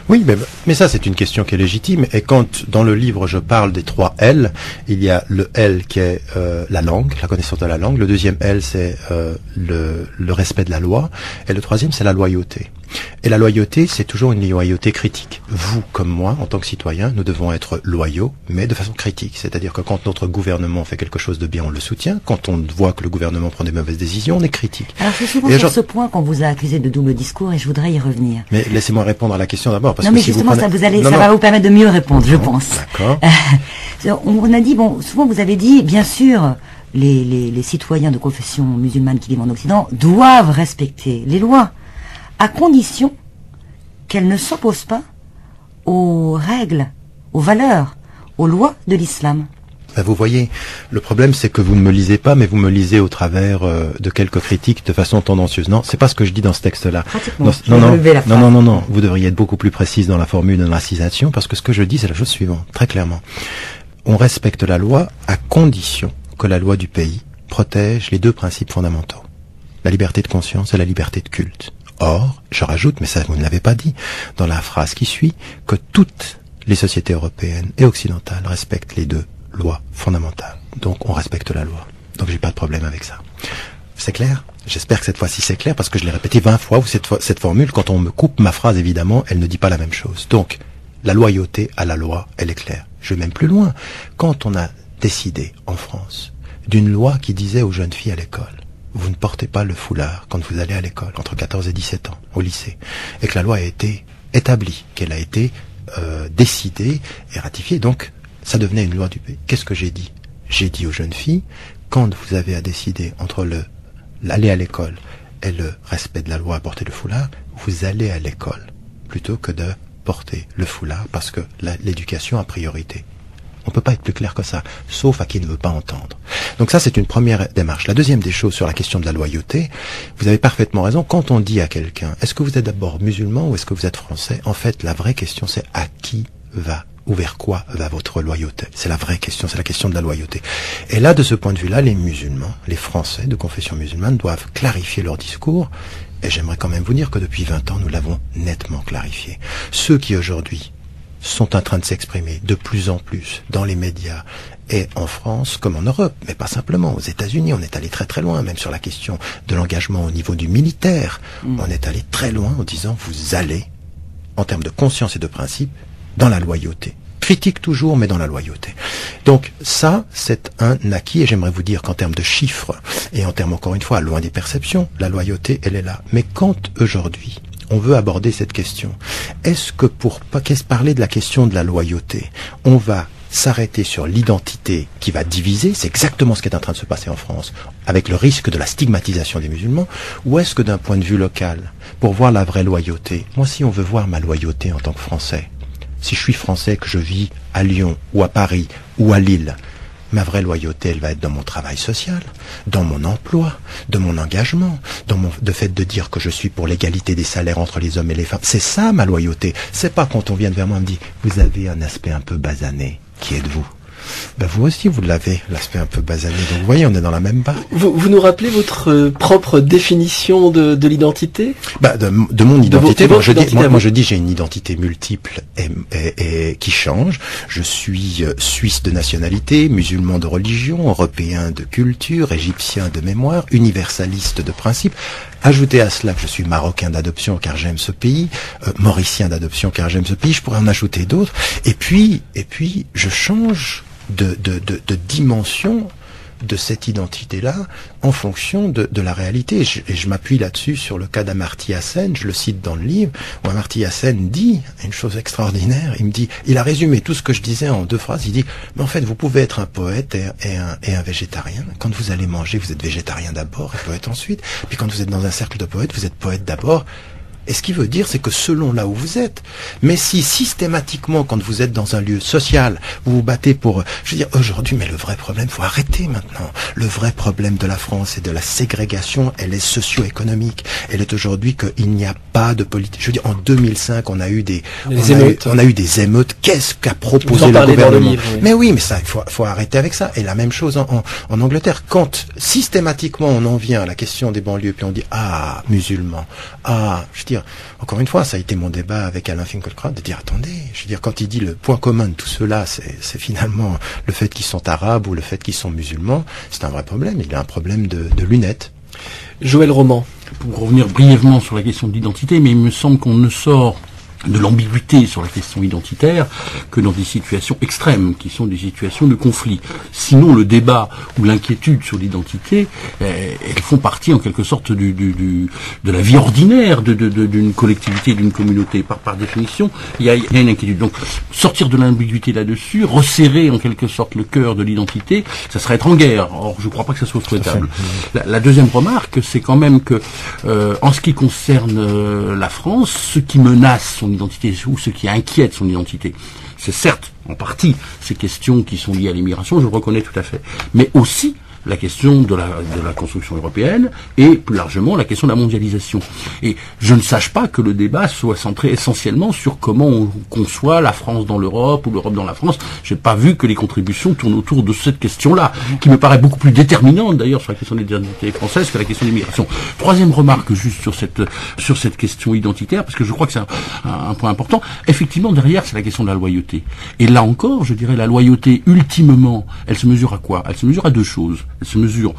Oui, mais ça c'est une question qui est légitime. Et quand dans le livre je parle des 3 L, il y a le L qui est la langue, la connaissance de la langue. Le deuxième L c'est le respect de la loi. Et le troisième c'est la loyauté. Et la loyauté, c'est toujours une loyauté critique. Vous, comme moi, en tant que citoyen, nous devons être loyaux, mais de façon critique. C'est-à-dire que quand notre gouvernement fait quelque chose de bien, on le soutient. Quand on voit que le gouvernement prend des mauvaises décisions, on est critique. Alors c'est souvent sur ce point qu'on vous a accusé de double discours et je voudrais y revenir. Mais laissez-moi répondre à la question d'abord. Parce non, que mais si justement, vous prenez... ça va vous permettre de mieux répondre, je pense. D'accord. On a dit, souvent vous avez dit, bien sûr, les citoyens de confession musulmane qui vivent en Occident doivent respecter les lois, à condition qu'elles ne s'opposent pas aux règles, aux valeurs, aux lois de l'islam. Vous voyez, le problème c'est que vous ne me lisez pas, mais vous me lisez au travers de quelques critiques de façon tendancieuse. Non, c'est pas ce que je dis dans ce texte-là. Non. Vous devriez être beaucoup plus précise dans la formule de l'incitation, parce que ce que je dis c'est la chose suivante, très clairement. On respecte la loi à condition que la loi du pays protège les 2 principes fondamentaux. La liberté de conscience et la liberté de culte. Or, je rajoute, mais ça vous ne l'avez pas dit, dans la phrase qui suit, que toutes les sociétés européennes et occidentales respectent les 2 lois fondamentales. Donc on respecte la loi. Donc j'ai pas de problème avec ça. C'est clair? J'espère que cette fois-ci c'est clair, parce que je l'ai répété 20 fois, cette formule, quand on me coupe ma phrase, évidemment, elle ne dit pas la même chose. Donc, la loyauté à la loi, elle est claire. Je vais même plus loin. Quand on a décidé, en France, d'une loi qui disait aux jeunes filles à l'école, vous ne portez pas le foulard quand vous allez à l'école, entre 14 et 17 ans, au lycée, et que la loi a été établie, qu'elle a été décidée et ratifiée, donc ça devenait une loi du pays. Qu'est-ce que j'ai dit? J'ai dit aux jeunes filles, quand vous avez à décider entre l'aller à l'école et le respect de la loi à porter le foulard, vous allez à l'école, plutôt que de porter le foulard, parce que l'éducation a priorité. On ne peut pas être plus clair que ça, sauf à qui ne veut pas entendre. Donc ça, c'est une première démarche. La deuxième des choses sur la question de la loyauté, vous avez parfaitement raison. Quand on dit à quelqu'un, est-ce que vous êtes d'abord musulman ou est-ce que vous êtes français? En fait, la vraie question, c'est à qui va ou vers quoi va votre loyauté? C'est la vraie question, c'est la question de la loyauté. Et là, de ce point de vue-là, les musulmans, les Français de confession musulmane doivent clarifier leur discours. Et j'aimerais quand même vous dire que depuis 20 ans, nous l'avons nettement clarifié. Ceux qui aujourd'hui sont en train de s'exprimer de plus en plus dans les médias et en France comme en Europe, mais pas simplement. Aux États-Unis, on est allé très très loin, même sur la question de l'engagement au niveau du militaire. On est allé très loin en disant vous allez, en termes de conscience et de principe, dans la loyauté. Critique toujours, mais dans la loyauté. Donc ça, c'est un acquis, et j'aimerais vous dire qu'en termes de chiffres, et en termes encore une fois, loin des perceptions, la loyauté, elle est là. Mais quand aujourd'hui, on veut aborder cette question, est-ce que pour parler de la question de la loyauté, on va s'arrêter sur l'identité qui va diviser, c'est exactement ce qui est en train de se passer en France, avec le risque de la stigmatisation des musulmans, ou est-ce que d'un point de vue local, pour voir la vraie loyauté, moi si on veut voir ma loyauté en tant que Français, si je suis Français, que je vis à Lyon, ou à Paris, ou à Lille, ma vraie loyauté, elle va être dans mon travail social, dans mon emploi, de mon engagement, dans le fait de dire que je suis pour l'égalité des salaires entre les hommes et les femmes. C'est ça ma loyauté. C'est pas quand on vient vers moi et me dit « Vous avez un aspect un peu basané. Qui êtes-vous » Ben vous aussi, vous l'avez, l'aspect un peu basané. Donc vous voyez, on est dans la même barque. Vous nous rappelez votre propre définition de l'identité? De mon identité. Moi, je dis j'ai une identité multiple et qui change. Je suis suisse de nationalité, musulman de religion, européen de culture, égyptien de mémoire, universaliste de principe. Ajoutez à cela que je suis marocain d'adoption car j'aime ce pays, mauricien d'adoption car j'aime ce pays, je pourrais en ajouter d'autres. Et puis, je change de dimension de cette identité-là en fonction de la réalité. Et je m'appuie là-dessus sur le cas d'Amartya Sen, je le cite dans le livre, où Amartya Sen dit une chose extraordinaire, il a résumé tout ce que je disais en 2 phrases, il dit, mais en fait, vous pouvez être un poète et un végétarien. Quand vous allez manger, vous êtes végétarien d'abord et poète ensuite. Puis quand vous êtes dans un cercle de poètes, vous êtes poète d'abord. Et ce qui veut dire, c'est que selon là où vous êtes, mais si systématiquement, quand vous êtes dans un lieu social, vous vous battez pour... Je veux dire, aujourd'hui, mais le vrai problème, faut arrêter maintenant. Le vrai problème de la France et de la ségrégation, elle est socio-économique. Elle est aujourd'hui qu'il n'y a pas de politique. Je veux dire, en 2005, on a eu des émeutes. Qu'est-ce qu'a proposé le gouvernement? Livre, oui. Mais oui, mais ça, il faut arrêter avec ça. Et la même chose en Angleterre. Quand systématiquement on en vient à la question des banlieues, puis on dit, ah, musulmans, ah, je veux dire, dire, encore une fois, ça a été mon débat avec Alain Finkielkraut, de dire, attendez, je veux dire, quand il dit le point commun de tout cela, c'est finalement le fait qu'ils sont arabes ou le fait qu'ils sont musulmans, c'est un vrai problème. Il a un problème de lunettes. Joël Roman. Pour revenir brièvement sur la question de l'identité, mais il me semble qu'on ne sort de l'ambiguïté sur la question identitaire que dans des situations extrêmes, qui sont des situations de conflit. Sinon, le débat ou l'inquiétude sur l'identité, elles font partie en quelque sorte de la vie ordinaire d'une collectivité, d'une communauté. Par définition, il y a une inquiétude. Donc, sortir de l'ambiguïté là-dessus, resserrer en quelque sorte le cœur de l'identité, ça serait être en guerre. Or, je ne crois pas que ça soit souhaitable. La deuxième remarque, c'est quand même que, en ce qui concerne la France, ce qui menace son identité ou ce qui inquiète son identité, c'est certes en partie ces questions qui sont liées à l'immigration, je le reconnais tout à fait, mais aussi la question de la construction européenne et plus largement la question de la mondialisation. Et je ne sache pas que le débat soit centré essentiellement sur comment on conçoit la France dans l'Europe ou l'Europe dans la France. J'ai pas vu que les contributions tournent autour de cette question-là, qui me paraît beaucoup plus déterminante d'ailleurs sur la question de l'identité française que la question de l'immigration. Troisième remarque juste sur cette question identitaire, parce que je crois que c'est un point important. Effectivement, derrière, c'est la question de la loyauté. Et là encore, je dirais, la loyauté, ultimement, elle se mesure à quoi? Elle se mesure à deux choses. Elle se mesure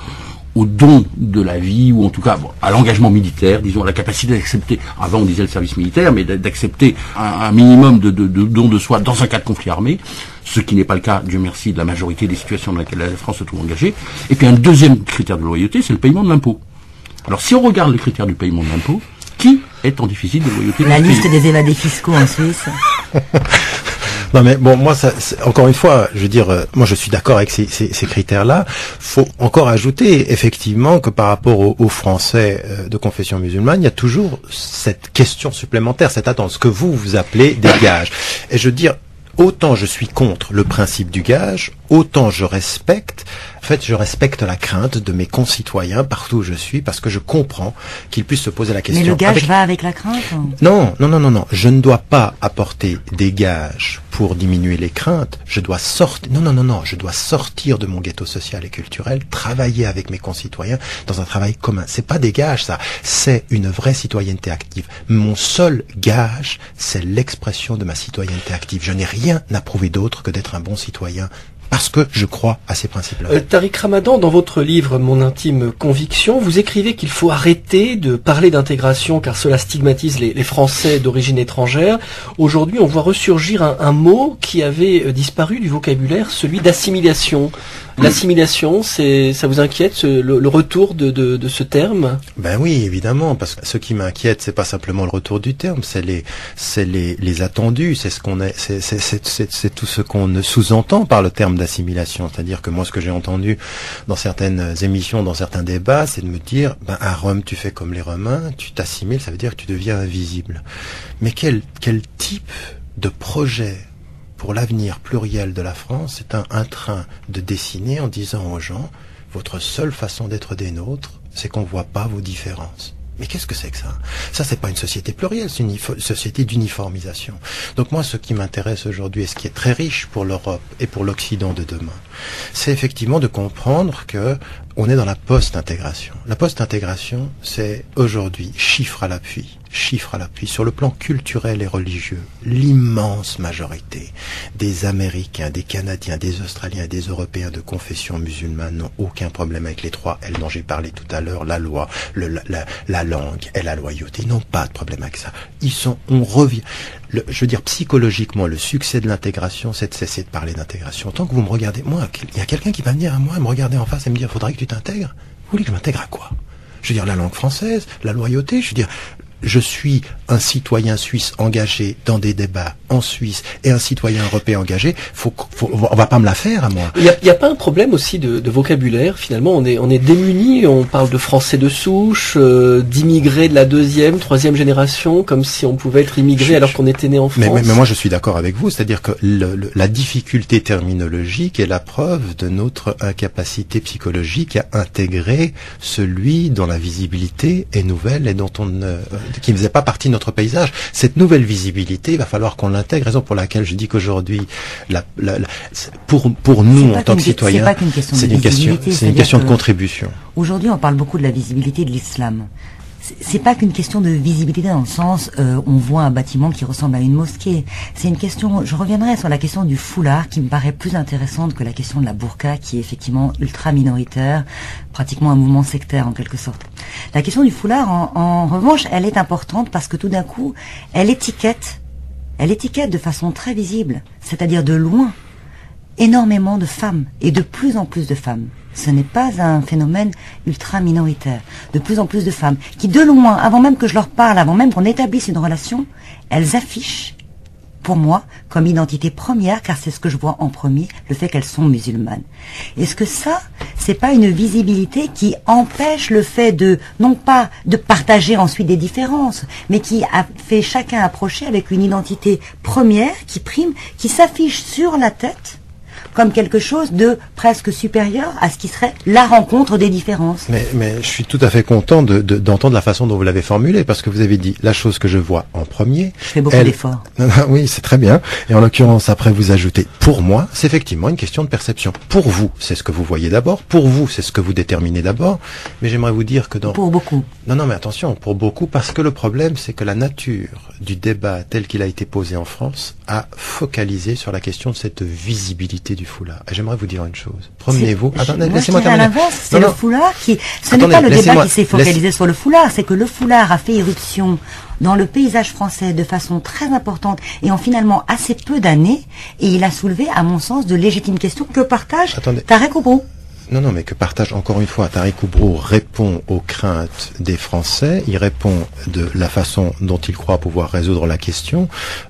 au don de la vie, ou en tout cas à l'engagement militaire, disons, à la capacité d'accepter, avant on disait le service militaire, mais d'accepter un minimum de don de soi dans un cas de conflit armé, ce qui n'est pas le cas, Dieu merci, de la majorité des situations dans lesquelles la France se trouve engagée. Et puis un deuxième critère de loyauté, c'est le paiement de l'impôt. Alors si on regarde le critère du paiement de l'impôt, qui est en déficit de loyauté? La liste des évadés fiscaux en Suisse. Non mais bon, moi, encore une fois, je veux dire, moi je suis d'accord avec ces critères-là. Faut encore ajouter effectivement que par rapport aux Français de confession musulmane, il y a toujours cette question supplémentaire, cette attente, ce que vous appelez des gages. Et je veux dire, autant je suis contre le principe du gage, autant je respecte la crainte de mes concitoyens partout où je suis, parce que je comprends qu'ils puissent se poser la question. Mais le gage va avec la crainte? Non. Je ne dois pas apporter des gages pour diminuer les craintes. Je dois sortir. Non. Je dois sortir de mon ghetto social et culturel, travailler avec mes concitoyens dans un travail commun. C'est pas des gages, ça. C'est une vraie citoyenneté active. Mon seul gage, c'est l'expression de ma citoyenneté active. Je n'ai rien à prouver d'autre que d'être un bon citoyen, parce que je crois à ces principes-là. Tariq Ramadan, dans votre livre Mon intime conviction, vous écrivez qu'il faut arrêter de parler d'intégration car cela stigmatise les Français d'origine étrangère. Aujourd'hui, on voit ressurgir un mot qui avait disparu du vocabulaire, celui d'assimilation. L'assimilation, ça vous inquiète, le retour de ce terme? Ben oui, évidemment, parce que ce qui m'inquiète, c'est pas simplement le retour du terme, c'est les attendus, c'est tout ce qu'on ne sous-entend par le terme d'assimilation. C'est-à-dire que moi, ce que j'ai entendu dans certaines émissions, dans certains débats, c'est de me dire, à Rome, tu fais comme les Romains, tu t'assimiles, ça veut dire que tu deviens invisible. Mais quel type de projet pour l'avenir pluriel de la France est un train de dessiner en disant aux gens, votre seule façon d'être des nôtres, c'est qu'on voit pas vos différences. Mais qu'est-ce que c'est que ça? Ça, c'est pas une société plurielle, c'est une société d'uniformisation. Donc moi, ce qui m'intéresse aujourd'hui, et ce qui est très riche pour l'Europe et pour l'Occident de demain, c'est effectivement de comprendre que on est dans la post-intégration. La post-intégration, c'est aujourd'hui, chiffre à l'appui, sur le plan culturel et religieux, l'immense majorité des Américains, des Canadiens, des Australiens et des Européens de confession musulmane n'ont aucun problème avec les trois L dont j'ai parlé tout à l'heure, la loi, la langue et la loyauté. Ils n'ont pas de problème avec ça. On revient. Je veux dire, psychologiquement, le succès de l'intégration, c'est de cesser de parler d'intégration. Tant que vous me regardez, moi, il y a quelqu'un qui va venir à moi, me regarder en face et me dire, faudrait que tu t'intègres. Vous voulez que je m'intègre à quoi? Je veux dire, la langue française, la loyauté, je veux dire, je suis un citoyen suisse engagé dans des débats en Suisse et un citoyen européen engagé, on va pas me la faire à moi. Il y a pas un problème aussi de vocabulaire, finalement, on est démunis, on parle de français de souche, d'immigrés de la deuxième, troisième génération, comme si on pouvait être immigré alors qu'on était né en France. Mais moi je suis d'accord avec vous, c'est-à-dire que la difficulté terminologique est la preuve de notre incapacité psychologique à intégrer celui dont la visibilité est nouvelle et dont qui ne faisait pas partie de notre paysage. Cette nouvelle visibilité, il va falloir qu'on l'intègre, raison pour laquelle je dis qu'aujourd'hui, pour nous, en tant que citoyens, c'est une question de contribution. Aujourd'hui, on parle beaucoup de la visibilité de l'islam. c'est pas qu'une question de visibilité dans le sens on voit un bâtiment qui ressemble à une mosquée. C'est une question, je reviendrai sur la question du foulard qui me paraît plus intéressante que la question de la burqa qui est effectivement ultra minoritaire, pratiquement un mouvement sectaire en quelque sorte. La question du foulard en revanche, elle est importante parce que tout d'un coup, elle étiquette de façon très visible, c'est-à-dire de loin, énormément de femmes et de plus en plus de femmes. Ce n'est pas un phénomène ultra minoritaire. De plus en plus de femmes qui, de loin, avant même que je leur parle, avant même qu'on établisse une relation, elles affichent, pour moi, comme identité première, car c'est ce que je vois en premier, le fait qu'elles sont musulmanes. Est-ce que ça, c'est pas une visibilité qui empêche le fait de, non pas de partager ensuite des différences, mais qui a fait chacun approcher avec une identité première qui prime, qui s'affiche sur la tête comme quelque chose de presque supérieur à ce qui serait la rencontre des différences. Mais je suis tout à fait content d'entendre la façon dont vous l'avez formulé, parce que vous avez dit la chose que je vois en premier. Je fais beaucoup d'efforts. Oui, c'est très bien. Et en l'occurrence, après vous ajoutez, pour moi, c'est effectivement une question de perception. Pour vous, c'est ce que vous voyez d'abord. Pour vous, c'est ce que vous déterminez d'abord. Mais j'aimerais vous dire que Pour beaucoup. Non, mais attention, pour beaucoup, parce que le problème, c'est que la nature du débat tel qu'il a été posé en France a focalisé sur la question de cette visibilité du foulard. Et j'aimerais vous dire une chose. Promenez-vous. Attendez, laissez-moi terminer. À l'inverse, c'est le foulard qui. Ce n'est pas le débat qui s'est focalisé sur le foulard, c'est que le foulard a fait irruption dans le paysage français de façon très importante et en finalement assez peu d'années, et il a soulevé, à mon sens, de légitimes questions que partage Tarek Oubrou. Non, mais que partage encore une fois, Tarek Oubrou répond aux craintes des Français, il répond de la façon dont il croit pouvoir résoudre la question,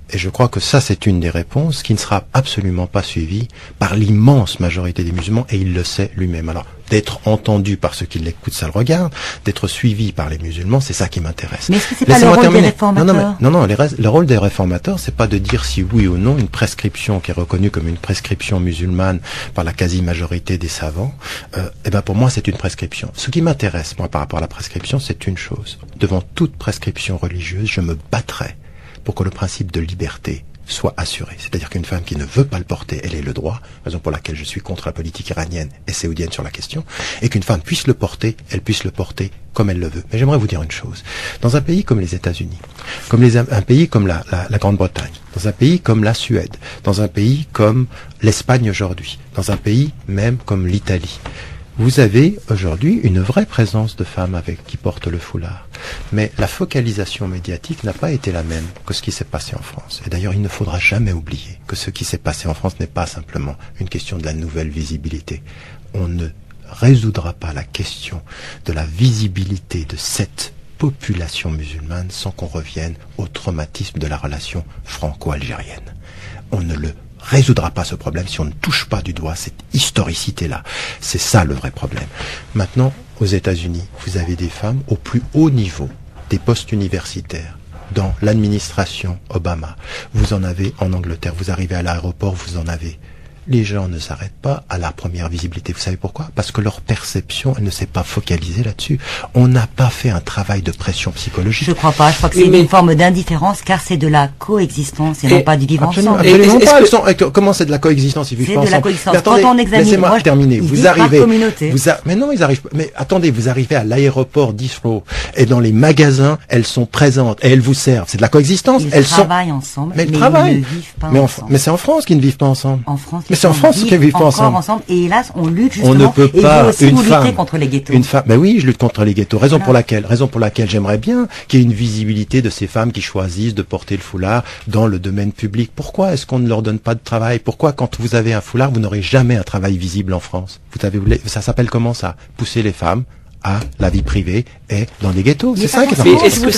et je crois que ça c'est une des réponses qui ne sera absolument pas suivie par l'immense majorité des musulmans, et il le sait lui-même. Alors, d'être entendu par ceux qui l'écoutent, ça le regarde, d'être suivi par les musulmans, c'est ça qui m'intéresse. Mais est-ce que c'est pas le rôle des réformateurs ? Non, le rôle des réformateurs, c'est pas de dire si oui ou non une prescription qui est reconnue comme une prescription musulmane par la quasi-majorité des savants, pour moi c'est une prescription. Ce qui m'intéresse, moi, par rapport à la prescription, c'est une chose. Devant toute prescription religieuse, je me battrai pour que le principe de liberté soit assuré. C'est-à-dire qu'une femme qui ne veut pas le porter, elle ait le droit, raison pour laquelle je suis contre la politique iranienne et saoudienne sur la question, et qu'une femme puisse le porter, elle puisse le porter comme elle le veut. Mais j'aimerais vous dire une chose. Dans un pays comme les États-Unis, un pays comme la Grande-Bretagne, dans un pays comme la Suède, dans un pays comme l'Espagne aujourd'hui, dans un pays même comme l'Italie, vous avez aujourd'hui une vraie présence de femmes qui portent le foulard. Mais la focalisation médiatique n'a pas été la même que ce qui s'est passé en France. Et d'ailleurs, il ne faudra jamais oublier que ce qui s'est passé en France n'est pas simplement une question de la nouvelle visibilité. On ne résoudra pas la question de la visibilité de cette population musulmane sans qu'on revienne au traumatisme de la relation franco-algérienne. On ne le résoudra pas ce problème si on ne touche pas du doigt cette historicité-là. C'est ça le vrai problème. Maintenant, aux États-Unis, vous avez des femmes au plus haut niveau des postes universitaires, dans l'administration Obama. Vous en avez en Angleterre, vous arrivez à l'aéroport, vous en avez. Les gens ne s'arrêtent pas à la première visibilité. Vous savez pourquoi ? Parce que leur perception, elle ne s'est pas focalisée là-dessus. On n'a pas fait un travail de pression psychologique. Je crois pas. Je crois que c'est une forme d'indifférence, car c'est de la coexistence et non pas du vivre ensemble. Absolument pas. Comment c'est de la coexistence ? Ils vivent pas ensemble. C'est de la coexistence. Mais attendez, quand on examine, laissez-moi terminer. Vous arrivez. Mais non, ils arrivent. Mais attendez, vous arrivez à l'aéroport d'Heathrow et dans les magasins, elles sont présentes et elles vous servent. C'est de la coexistence. Ils travaillent ensemble, mais ils ne vivent pas ensemble. Mais c'est en France qu'ils ne vivent pas ensemble. En France. C'est en France qu'ils vivent pas ensemble. Et hélas, on lutte justement. On ne peut pas lutter contre les ghettos. Une femme. Ben oui, je lutte contre les ghettos. Raison pour laquelle j'aimerais bien qu'il y ait une visibilité de ces femmes qui choisissent de porter le foulard dans le domaine public. Pourquoi est-ce qu'on ne leur donne pas de travail ? Pourquoi, quand vous avez un foulard, vous n'aurez jamais un travail visible en France ? Ça s'appelle comment ça ? Pousser les femmes à la vie privée et dans des ghettos. C'est ça qui est important.